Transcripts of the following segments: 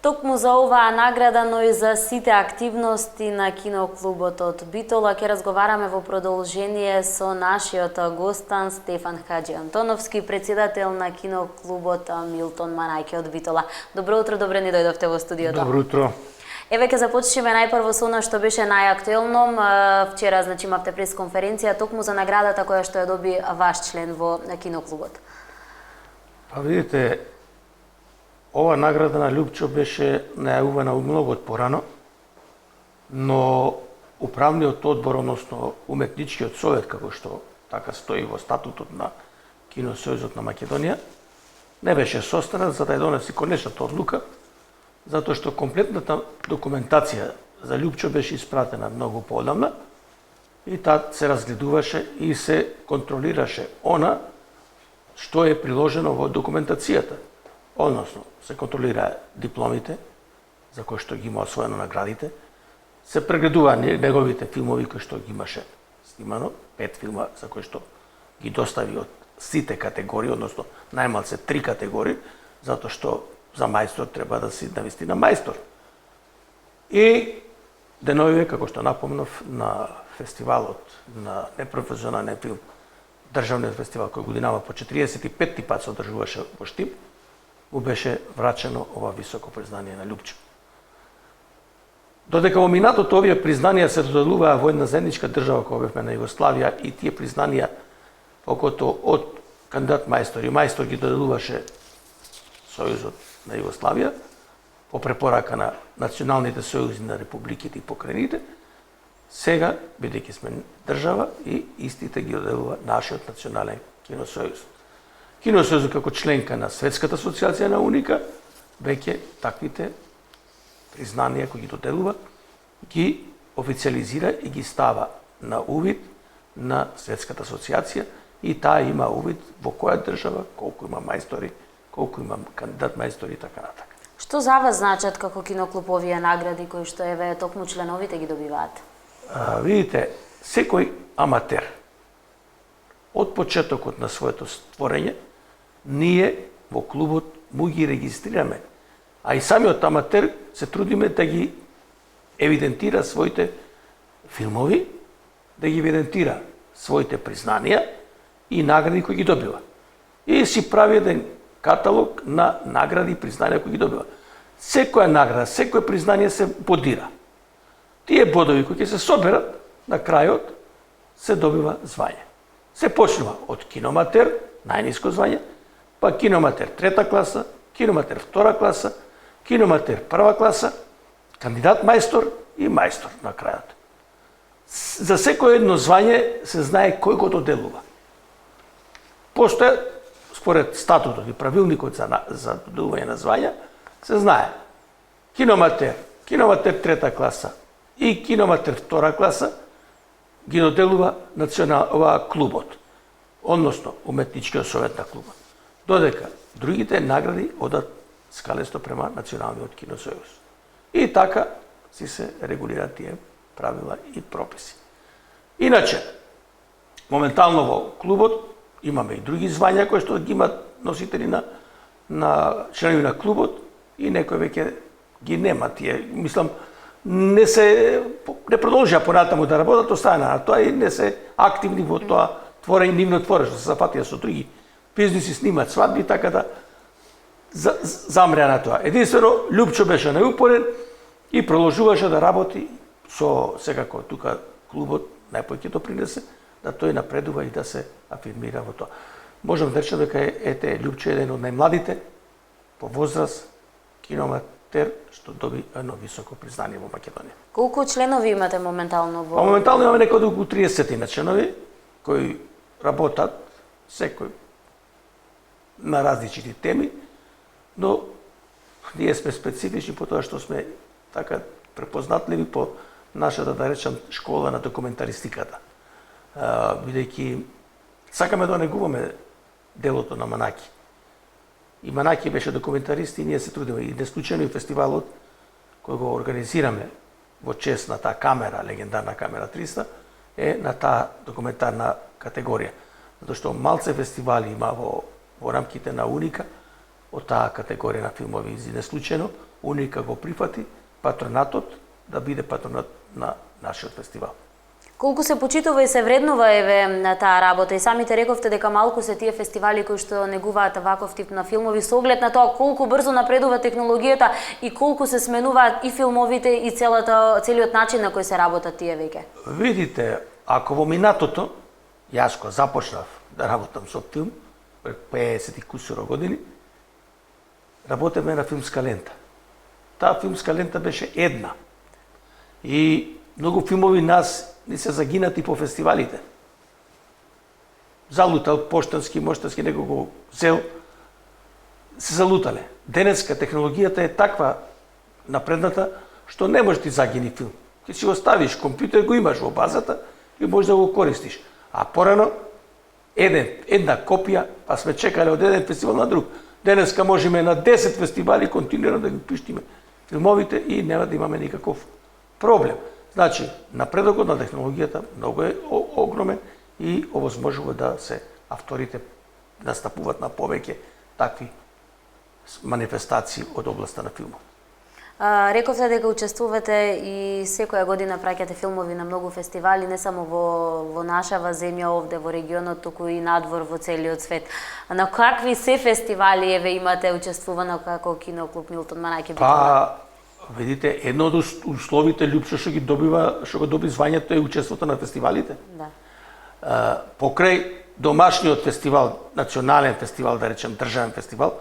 Токму за оваа награда, но и за сите активности на киноклубот од Битола ќе разговараме во продолжение со нашиот гостан Стефан Хаџи Антоновски, председател на киноклубот Милтон Манајке од Битола. Добро утро, добре ни дојдовте во студиото. Добро утро. Еве ќе започнеме најпрво со она што беше најактуелно. Вчера, имавте пресконференција токму за наградата која што ја доби ваш член во киноклубот. Па видите, ова награда на Лјупчо беше најавувана многу порано, но управниот одбор, односно уметничкиот совет, како што така стои во статутот на Киносојузот на Македонија, не беше состанат за да ја донеси конечната одлука, затоа што комплетната документација за Лјупчо беше испратена многу поодамна и таа се разгледуваше и се контролираше она што е приложено во документацијата. Односно, се контролира дипломите, за кои што ги има освоено наградите, се прегледува неговите филмови кои што ги имаше снимано, 5 филма за кои што ги достави од сите категории, односно најмалце 3 категории, затоа што за мајстор треба да си навистина мајстор. И деновиве, како што напомнав, на фестивалот на непрофесионален филм, државниот фестивал кој годинава по 45 пат се одржуваше во Штип, му беше врачено ова високо признание на Лјупчо. Додека во минатото овие признанија се доделуваа во една заедничка држава која бевме на Југославија и тие признанија окото од кандидат мајстор и мајстор ги доделуваше Сојузот на Југославија по препорака на националните сојузи на републиките и покрајните, сега, бидејќи сме држава, и истите ги доделува нашиот национален киносојуз. Киносојузот како членка на Светската асоциација на Уника, веќе таквите признанија кои ги доделува, ги официализира и ги става на увид на Светската асоциација и таа има увид во која држава, колку има мајстори, колку има кандидат мајстори и така натака. Што за вас значат како киноклуб овие награди кои што еве токму членовите ги добиваат? Видите, секој аматер од почетокот на своето створење, ние во клубот му ги регистрираме, а и самиот аматер се трудиме да ги евидентира своите филмови, да ги евидентира своите признанија и награди кои ги добива. И си прави еден каталог на награди и признанија кои ги добива. Секоја награда, секој признание се бодира. Тие бодови кои ќе се соберат на крајот се добива звање. Се почнува од киноматер, најниско звање, па киноматер 3 класа, киноматер 2 класа, киноматер 1 класа, кандидат мајстор и мајстор на крајот. За секој едно звање се знае кој го доделува. Постоја, според статутот и правилникот за доделување на звања, се знае киноматер 3 класа и киноматер 2 класа ги доделува клубот, односно уметничкиот совет на клубот. Додека другите награди одат скалесто према Националниот киносојуз. И така си се регулираат тие правила и прописи. Иначе, моментално во клубот имаме и други звања кои што ги имаат носители на членови на клубот и некои веќе ги нема тие. Мислам, не продолжија понатаму да работат, останаа на тоа и не се активни во тоа творење, нивно творење, што се запатија со други бизнеси, снимат свадби, така да замреа на тоа. Единствено, Лјупчо беше најупорен и продолжуваше да работи со, секако тука клубот најпоќе допринесе, да тој напредува и да се афирмира во тоа. Можам да речем дека Лјупчо е еден од најмладите по возраст киноматер што доби едно високо признание во Македонија. Колку членови имате моментално во? Моментално имаме некаде околу 30 на членови кои работат секој на различити теми, но ние сме специфични по тоа што сме така препознатливи по нашата, да речем, школа на документаристиката. Бидејќи сакаме да негуваме делото на Манаки. И Манаки беше документарист и ние се трудиме. И неслучајно и фестивалот кој го организираме во чест на таа камера, легендарна камера 300, е на таа документарна категорија. Затоа што малце фестивали има во рамките на Уника од таа категорија на филмови. И неслучајно Уника го прифати патронатот да биде патронат на нашиот фестивал. Колку се почитува и се вреднува еве на таа работа и самите рековте дека малку се тие фестивали кои што негуваат ваков тип на филмови со оглед на тоа колку брзо напредува технологијата и колку се сменуваат и филмовите и целиот начин на кој се работат тие веќе. Видите, ако во минатото јас кога започнав да работам со филм пред 50 и кусуро години, работевме на филмска лента. Таа филмска лента беше една. И многу филмови нас не се загинати по фестивалите. Залутал поштански, моштански, него го зел, се залутале. Денеска технологијата е таква напредната, што не можеш ти загини филм. Ке си го ставиш, компјутер го имаш во базата и можеш да го користиш. А порано, една копија, па сме чекале од еден фестивал на друг. Денеска можеме на 10 фестивали континуирано да ги пиштиме филмовите и нема да имаме никаков проблем. Значи, напредокот на технологијата многу е огромен и овозможува да се авторите настапуваат на повеќе такви манифестации од областа на филмот. Рековте дека учествувате и секоја година праќате филмови на многу фестивали, не само во нашава земја, овде во регионот, туку и надвор во целиот свет. На какви се фестивали еве имате учествувано како Киноклуб Милтон Манајке Битола? Видите, едно од условите Лјупчо што го доби звањето е учеството на фестивалите. Да. Покрај домашниот фестивал, национален фестивал, да речем државен фестивал,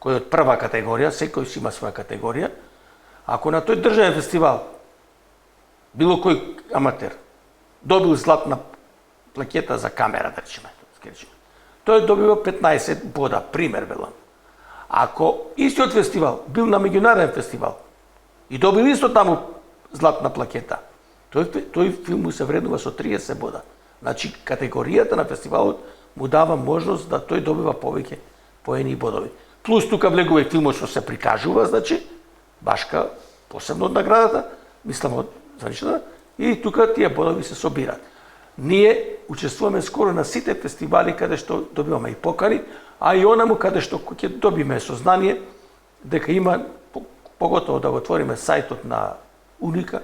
кој е од прва категорија, секој си има своја категорија. Ако на тој државен фестивал било кој аматер добил златна плакета за камера, да речеме, тој добива 15 бода, пример велам. Ако истиот фестивал бил на меѓународен фестивал и добил исто таму златна плакета, тој филм му се вреднува со 30 бода. Значи, категоријата на фестивалот му дава можност да тој добива повеќе поени и бодови. Плюс тука влегува и филмот што се прикажува, значи, башка посебно од наградата, мислам од званичната, и тука тие бодови се собираат. Ние учествуваме скоро на сите фестивали каде што добиваме и покани, а и онаму каде што ќе добиме сознание дека има, поготово да го отвориме сајтот на Уника,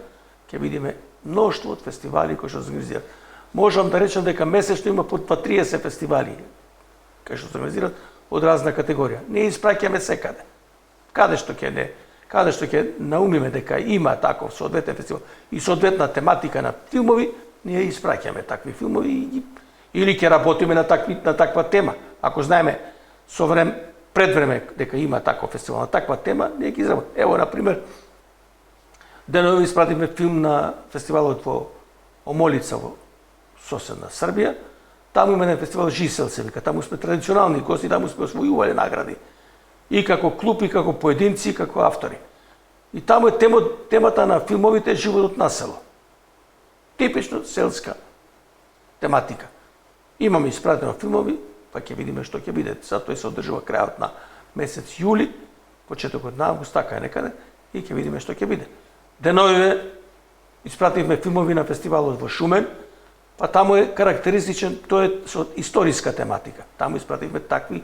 ќе видиме мноштво од фестивали кои што се организираат. Можам да речам дека месечно има по 30 фестивали кои што се организираат од разна категорија. Не испраќаме секаде. Каде што ќе наумиме дека има таков соодветен фестивал и соодветна тематика на филмови, ние испраќаме такви филмови или ќе работиме на таква тема. Ако знаеме пред време дека има таков фестивал на таква тема, ние ги изработиме. Ево, например, денови испративме филм на фестивалот во Омолица во соседна Србија. Таму има еден фестивал Жисел се вика, таму сме традиционални гости, таму сме освојувале награди. И како клуб, и како поединци, и како автори. И таму е темата на филмовите животот на село. Типично селска тематика. Имаме испратено филмови, па ќе видиме што ќе биде. Затоа се одржува крајот на месец јули, почетокот на август, така е некаде, и ќе видиме што ќе биде. Деновиве испративме филмови на фестивалот во Шумен, па таму е карактеристичен, тој е со историска тематика. Таму испративме такви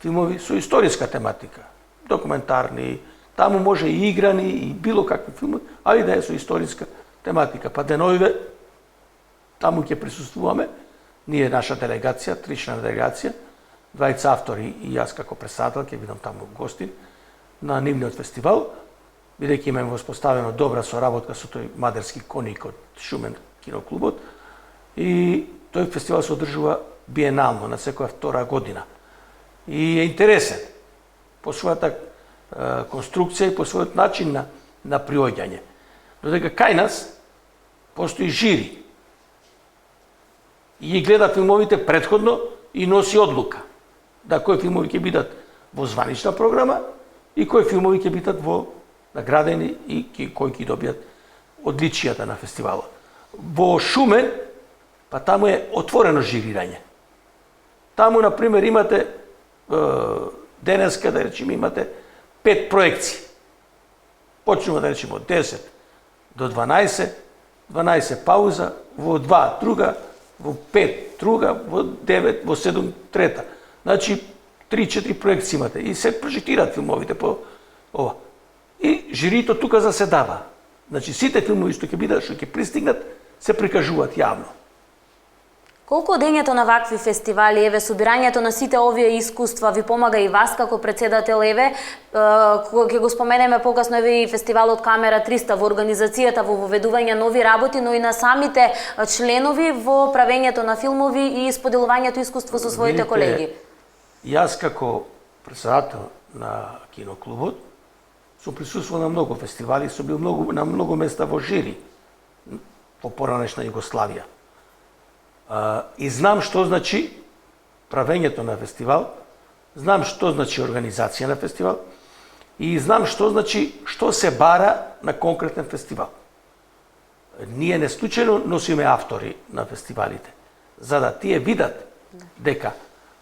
филмови со историска тематика, документарни, таму може и играни, и било какви филмови, али да е со историска тематика. Па деновиве таму ќе присуствуваме, ние наша делегација, тричлена делегација, двајца автори и јас како председател ќе бидам таму гостин на нивниот фестивал, бидејќи имаме воспоставено добра соработка со тој мадерски коник од Шумен киноклубот, и тој фестивал се одржува биенално на секоја втора година. И е интересен по својата конструкција и по својот начин на приоѓање. Додека кај нас постои жири и ги гледа филмовите претходно и носи одлука да кои филмови ќе бидат во званична програма и кои филмови ќе бидат во наградени и кои ќе добијат одличијата на фестивалот. Во Шумен, па таму е отворено жирирање. Таму, например, имате денеска, да речеме, имате 5 проекции. Почнува, да речеме, од 10 до 12, 12 пауза, во 2 друга, во 5 друга, во 9, во 7 трета. Значи, 3-4 проекции имате и се прожектираат филмовите по ова. и жирито тука заседава. Значи сите филмови што ќе пристигнат, се прикажуваат јавно. Колку одењето на вакви фестивали, еве, собирањето на сите овие искуства ви помага и вас како председател, еве, ќе го споменеме покасно, еве и фестивалот Камера 300 во организацијата, во воведување нови работи, но и на самите членови во правењето на филмови и споделувањето искуство со своите колеги. Јас како председател на киноклубот сум присуствувал на многу фестивали, сум бил на многу места во жири во поранешна Југославија. И знам што значи правењето на фестивал, знам што значи организација на фестивал и знам што значи што се бара на конкретен фестивал. Ние не случајно носиме автори на фестивалите, за да тие видат дека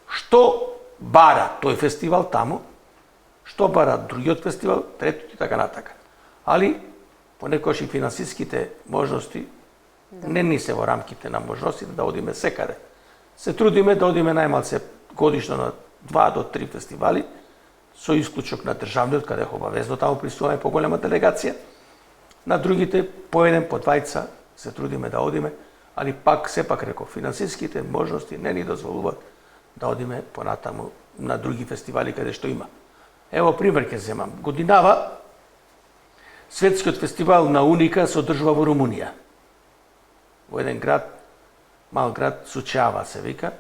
што бара тој фестивал таму, што бара другиот фестивал, третот и така натака. Али понекогаш и финансиските можности не ни се во рамките на можностите да одиме секаде. Се трудиме да одиме најмалце годишно на 2 до 3 фестивали, со исклучок на државниот, каде обавезно таму присуствуваме поголема делегација. На другите по еден, по двајца се трудиме да одиме, али пак сепак реков, финансиските можности не ни дозволуваат да одиме понатаму на други фестивали каде што има. Ево пример ќе земам. Годинава светскиот фестивал на Уника се одржува во Румунија. Во еден град, мал град, Сучава се вика.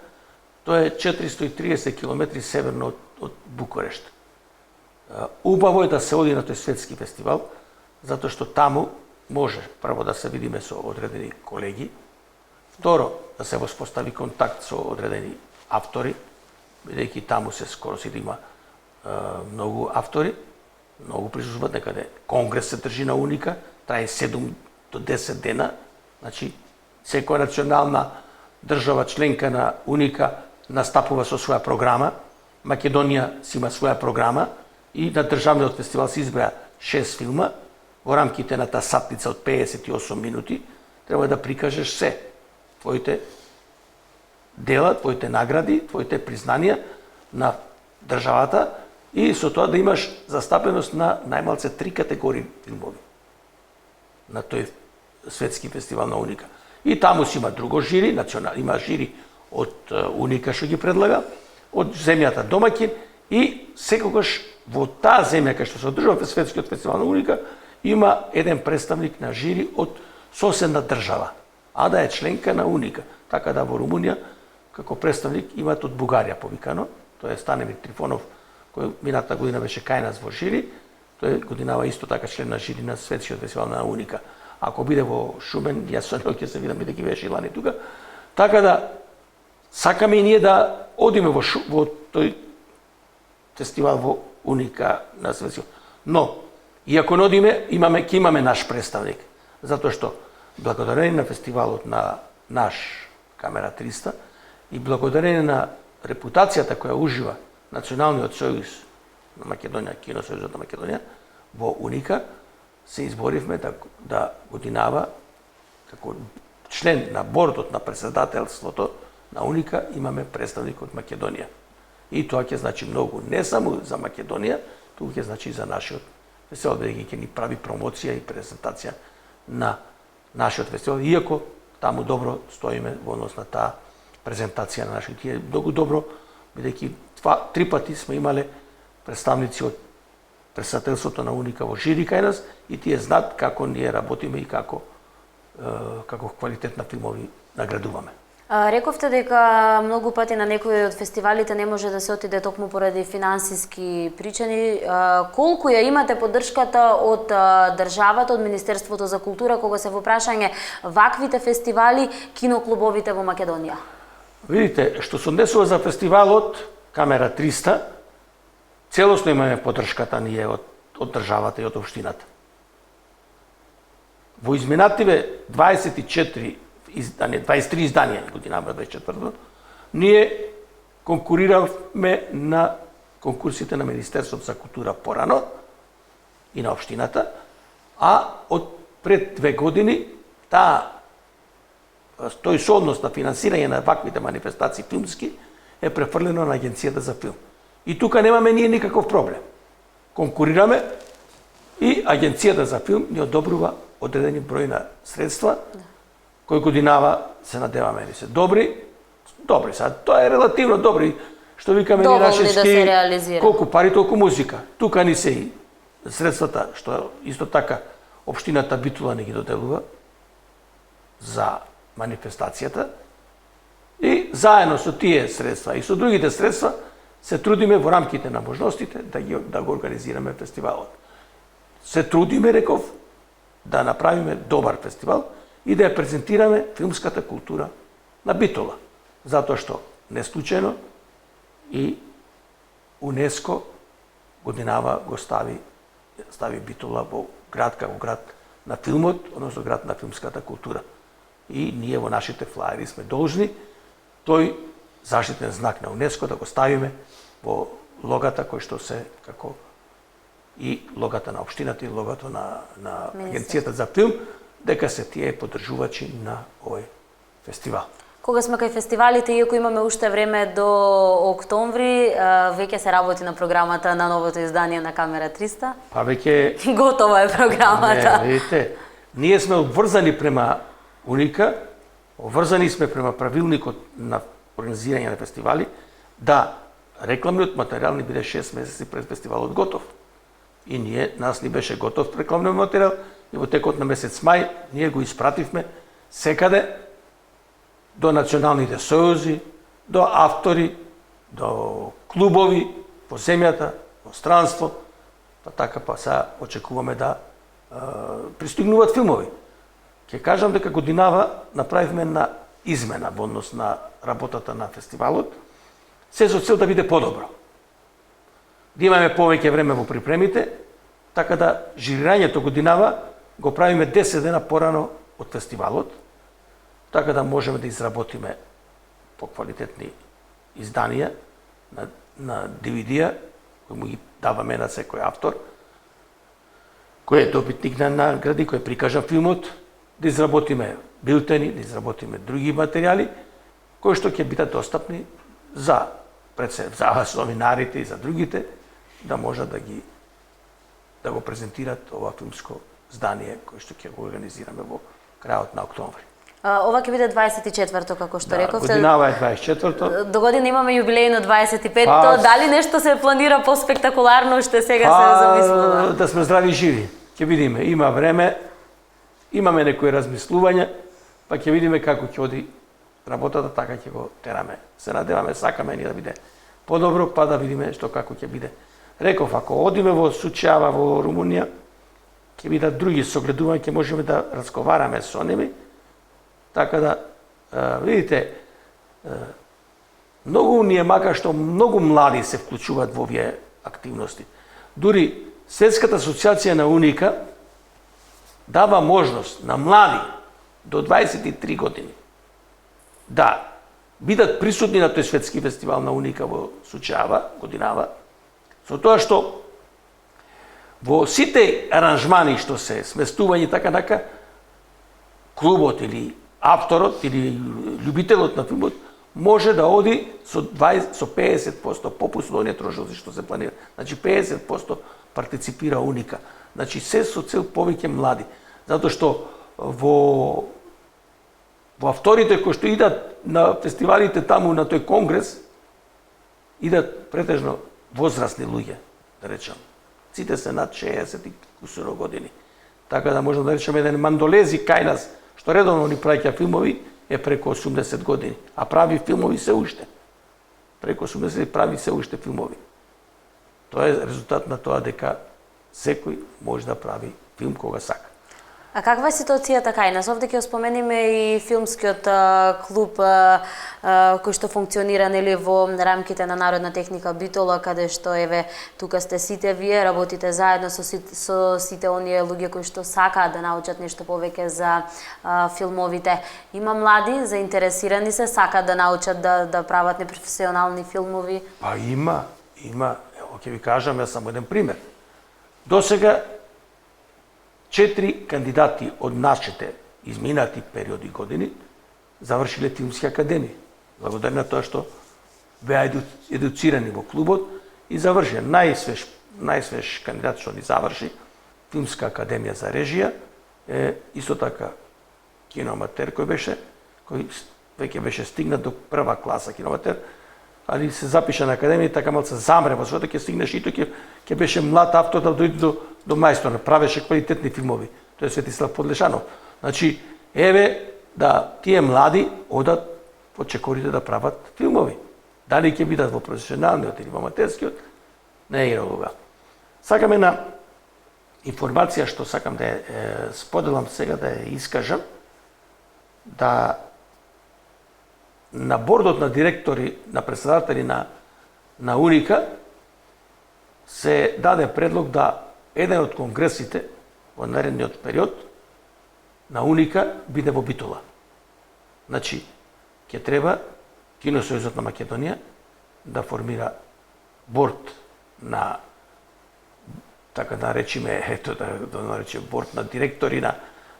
Тоа е 430 км северно од Букурешт. Убаво е да се оди на тој светски фестивал, затоа што таму може прво да се видиме со одредени колеги, второ да се воспостави контакт со одредени автори, бидејќи таму се скоро си да има многу автори, многу присуствуваат, некаде конгрес се држи на Уника, трае 7 до 10 дена, значи секоја национална држава членка на Уника настапува со своја програма, Македонија си има своја програма и на државниот фестивал се избра 6 филма, во рамките на таа сатница од 58 минути, треба да прикажеш се, твоите дела, твоите награди, твоите признанија на државата и со тоа да имаш застапеност на најмалце 3 категории филмови на тој светски фестивал на Уника. И таму си има друго жири, има жири од Уника што ги предлага, од земјата домаќин и секогаш во таа земја кај што се одржува светскиот фестивал на Уника има еден представник на жири од соседна држава, а да е членка на Уника. Така да во Румунија како представник имаат од Бугарија повикано, тоа е Станимир Трифонов, кој мината година беше кај нас во жири, тој годинава исто така член на жири на светскиот фестивал на Уника. Ако биде во Шумен, јас со него ќе се видам бидејќи беше и лани тука. Така да сакаме и ние да одиме во тој фестивал во Уника на светскиот. Но иако не одиме, ќе имаме наш представник, затоа што благодарение на фестивалот на наш Камера 300 и благодарение на репутацијата која ужива Националниот сојуз на Македонија, Киносојузот на Македонија во Уника, се изборивме да годинава како член на бордот на председателството на Уника имаме представник од Македонија. И тоа ќе значи многу, не само за Македонија, туку ќе значи и за нашиот фестивал, бидејќи ќе ни прави промоција и презентација на нашиот фестивал, иако таму добро стоиме во однос на таа презентација на нашиот. Тие многу добро, бидејќи 3 пати сме имале представници од председателството на Уника во жири кај нас и тие знаат како ние работиме и како квалитет на филмови наградуваме. Рековте дека многу пати на некои од фестивалите не може да се отиде токму поради финансиски причини. Колку ја имате поддршката од државата, од Министерството за култура, кога се во прашање ваквите фестивали, киноклубовите во Македонија? Видите, што се однесува за фестивалот Камера 300, целосно имаме поддршката ние од државата и од општината. Во изминативе 23 изданија годинава 24, ние конкуриравме на конкурсите на Министерството за култура порано и на општината, а од пред 2 години тој сооднос на финансирање на ваквите манифестации филмски е префрлено на Агенцијата за филм. И тука немаме ние никаков проблем. Конкурираме, И Агенцијата за филм ни одобрува одредени број на средства, кои годинава се надеваме ни се добри, сега тоа е релативно добри, што викаме ни Доволни нашински, да се реализира. колку пари, толку музика. Тука ни се и средствата, што исто така општината Битола не ги доделува за манифестацијата, и заедно со тие средства и со другите средства се трудиме во рамките на можностите да го организираме фестивалот. Се трудиме, реков, да направиме добар фестивал и да ја презентираме филмската култура на Битола. Затоа што, не случајно, и УНЕСКО годинава го стави Битола во град како град на филмот, односно град на филмската култура. И ние во нашите флаери сме должни тој заштитен знак на УНЕСКО да го ставиме во логата кој што се како и логата на општината и логото на Агенцијата за филм, дека се тие поддржувачи на овој фестивал. Кога сме кај фестивалите, иако имаме уште време до октомври, веќе се работи на програмата на новото издание на Камера 300. Па веќе Готова е програмата. Не, видите, ние сме обврзани према УНИКА, обврзани сме према правилникот на организирање на фестивали, да рекламниот материјал ни биде 6 месеци пред фестивалот готов. И нас ни беше готов рекламниот материјал и во текот на месец мај ние го испративме секаде до националните сојузи, до автори, до клубови во земјата, во странство, па така па сега очекуваме да пристигнуваат филмови. Ќе кажам дека годинава направивме на измена во однос на работата на фестивалот, се со цел да биде подобро. Да имаме повеќе време во припремите, така да жирирањето годинава го правиме 10 дена порано од фестивалот, така да можеме да изработиме поквалитетни изданија на DVD-а, кои му ги даваме на секој автор, кој е добитник на награди, кој прикажа филмот, да изработиме билтени, да изработиме други материјали, кои што ќе бидат достапни за новинарите и за другите, да можат да го презентират ова филмско здание кој што ќе го организираме во крајот на октомври. Ова ќе биде 24-то, како што рековте. Годинава е 24-то. До година имаме јубилејно 25-то. Дали нешто се планира по-спектакуларно, уште сега се замислува? Да сме здрави и живи. Ќе видиме, има време, имаме некои размислувања, па ќе видиме како ќе оди работата, така ќе го тераме. Се надеваме, сакаме ни да биде подобро, па да видиме што како ќе биде. Реков, ако одиме во Сучава, во Румунија, ќе бидат други согледувања, ќе можеме да разговараме со ними. Така да, видите, многу ни е мака што многу млади се вклучуваат во овие активности. Дури Светската асоциација на УНИКА дава можност на млади до 23 години да бидат присутни на тој светски фестивал на УНИКА во Сучава годинава, со тоа што во сите аранжмани што се сместување така, клубот или авторот или љубителот на филмот може да оди со 50% попуст од оние трошоци што се планира. Значи 50% партиципира УНИКА. Значи се со цел повеќе млади. Затоа што во авторите кои што идат на фестивалите таму на тој конгрес идат претежно возрастни луѓе, да речам. Сите се над 60 и кусуро години. Така да можам да речем еден Мандолези кај нас што редовно ни праќа филмови е преку 80 години, а прави филмови се уште. Преку 80 прави се уште филмови. Тоа е резултат на тоа дека секој може да прави филм кога сака. А каква е ситуацијата кај нас? Овде ќе споменеме и филмскиот клуб кој што функционира нели во рамките на Народна техника Битола, каде што еве тука сте сите вие, работите заедно со сите оние луѓе кои што сакаат да научат нешто повеќе за филмовите. Има млади заинтересирани се, сакаат да научат да прават непрофесионални филмови? Па има. Ево ќе ви кажам ја само еден пример. Досега 4 кандидати од нашите изминати периоди години завршиле филмски академии. Благодарение на тоа што беа едуцирани во клубот и завршиле. Најсвеж кандидат што ни заврши Филмска академија за режија, исто така киноаматер кој веќе беше стигнат до прва класа киноаматер, али се запиша на академија и така малце замре, зашто ќе стигнеш и тој ќе беше млад автор да дојде до мајстор, правеше квалитетни филмови. Тој е Светислав Подлешанов. Значи, еве да тие млади одат во чекорите да прават филмови. Дали ќе бидат во професионалниот или во аматерскиот, не е улога. Сакам една информација што сакам да ја споделам сега, да ја искажам, да на бордот на директори, на председатели на УНИКА се даде предлог да еден од конгресите во наредниот период на УНИКА биде во Битола. Значи, ќе треба Киносојузот на Македонија да формира борд на, така да наречиме, ето да нарече борд на директори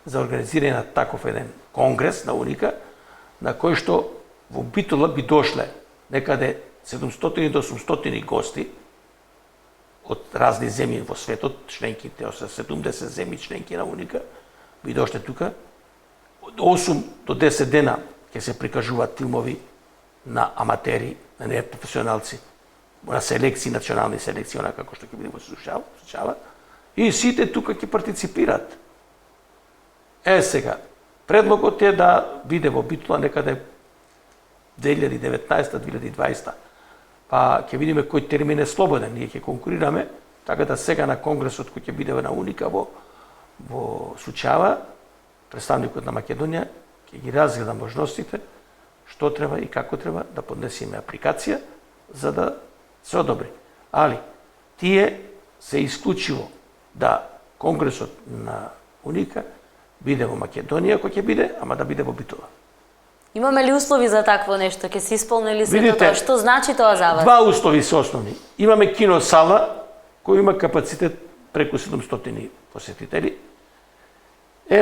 за организирање на таков еден конгрес на УНИКА, на кој што во Битола би дошле некаде 700 до 800 гости од разни земји во светот, членките, 70 земји членки на УНИКА, би дошле тука. Од 8 до 10 дена ќе се прикажуваат филмови на аматери, на непрофесионалци, на селекции, национални селекции, онака како што ќе биде во случава, и сите тука ќе партиципираат. Сега, предлогот е да биде во Битола некаде 2019-2020. Па ќе видиме кој термин е слободен, ние ќе конкурираме, така да сега на конгресот кој ќе биде на УНИКА во Сучава, представникот на Македонија ќе ги разгледа можностите, што треба и како треба да поднесеме апликација за да се одобри. Али, тие се исклучиво да конгресот на УНИКА биде во Македонија, кој ќе биде, ама да биде во Битола. Имаме ли услови за такво нешто? Ќе се исполни ли сето тоа? Што значи тоа за вас? Два услови се основни. Имаме киносала која има капацитет преку 700 посетители.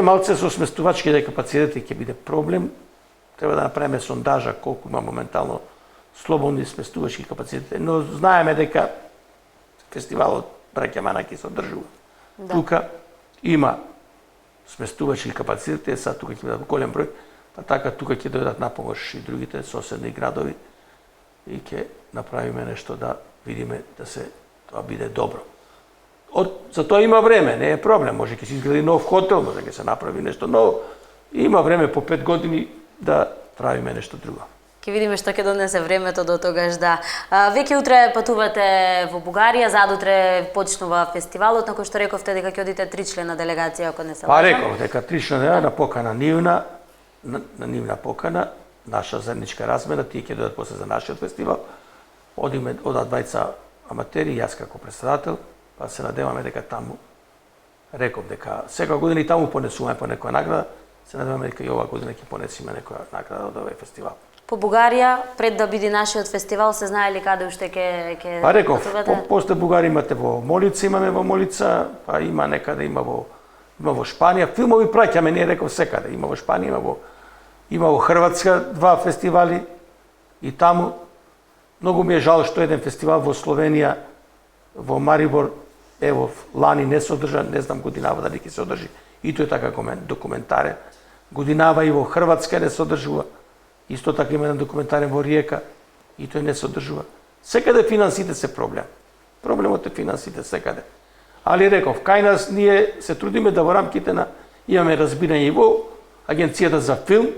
Малце со сместувачките капацитети ќе биде проблем. Треба да направиме сондажа колку има моментално слободни сместувачки капацитети, но знаеме дека фестивалот Браќа Манаки се одржува. Да. Тука има сместувачки капацитети, сега тука ќе бидат голем број, па така тука ќе дојдат напомош и другите соседни градови и ќе направиме нешто да видиме да се тоа биде добро. За тоа има време, не е проблем, може ќе се изгради нов хотел, може ќе се направи нешто ново. Има време по 5 години да правиме нешто друго. Ќе видиме што ќе донесе времето до тогаш, да. Веќе утре патувате во Бугарија, задутре почнува фестивалот, на кој што рековте дека ќе одите 3-члена делегација, ако не се лажам. Па реков дека 3-члена на покана нивна, на нивна покана, наша заедничка размена, тие ќе дојдат после за нашиот фестивал. Одат двајца аматери, јас како председател, па се надеваме дека таму, реков дека секоја година и таму понесуваме по некоја награда, се надеваме дека и оваа година ќе понесиме некоја награда од овој фестивал. По Бугарија, пред да биде нашиот фестивал, се знае ли каде уште ќе Па реков, после Бугарија имате во Молица, имаме во Молица, па има некаде, има во Шпанија. Филмови праќаме, не реков секаде. Има во Шпанија, има во Хрватска 2 фестивали и таму. Многу ми е жал што еден фестивал во Словенија, во Марибор, ево, лани не се одржа, не знам годинава дали ќе се одржи. И тој е така документарен. Годинава и во Хрватска не се одржува. Исто така има еден документарен во Риека, и тој не се одржува. Секаде финансите се проблем. Проблемот е финансите секаде. Али реков, кај нас ние се трудиме да во рамките на имаме разбирање и во Агенцијата за филм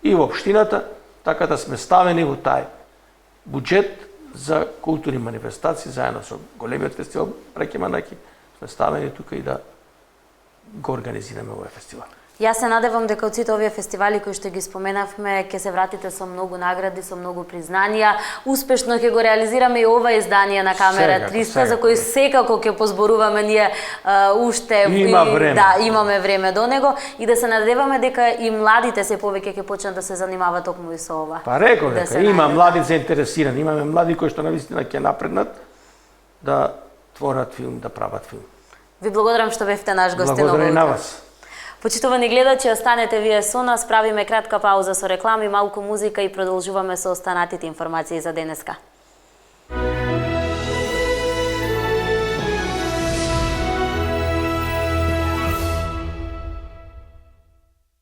и во општината, така да сме ставени во тај буџет за културни манифестации заедно со големиот фестивал Браќа Манаки, сме ставени тука и да го организираме овој фестивал. Јас се надевам дека од сите овие фестивали кои што ги споменавме ќе се вратите со многу награди, со многу признанија. Успешно ќе го реализираме и ова издание на Камера 300, за кој секако ќе позборуваме ние уште имаме време до него и да се надеваме дека и младите се повеќе ќе почнат да се занимаваат токму и со ова. Па реков дека има млади заинтересирани, имаме млади кои што навистина ќе напреднат да творат филм, да прават филм. Ви благодарам што бевте наш гостин. Благодарам на вас. Почитувани гледачи, останете вие со нас, правиме кратка пауза со реклами, малку музика и продолжуваме со останатите информации за денеска.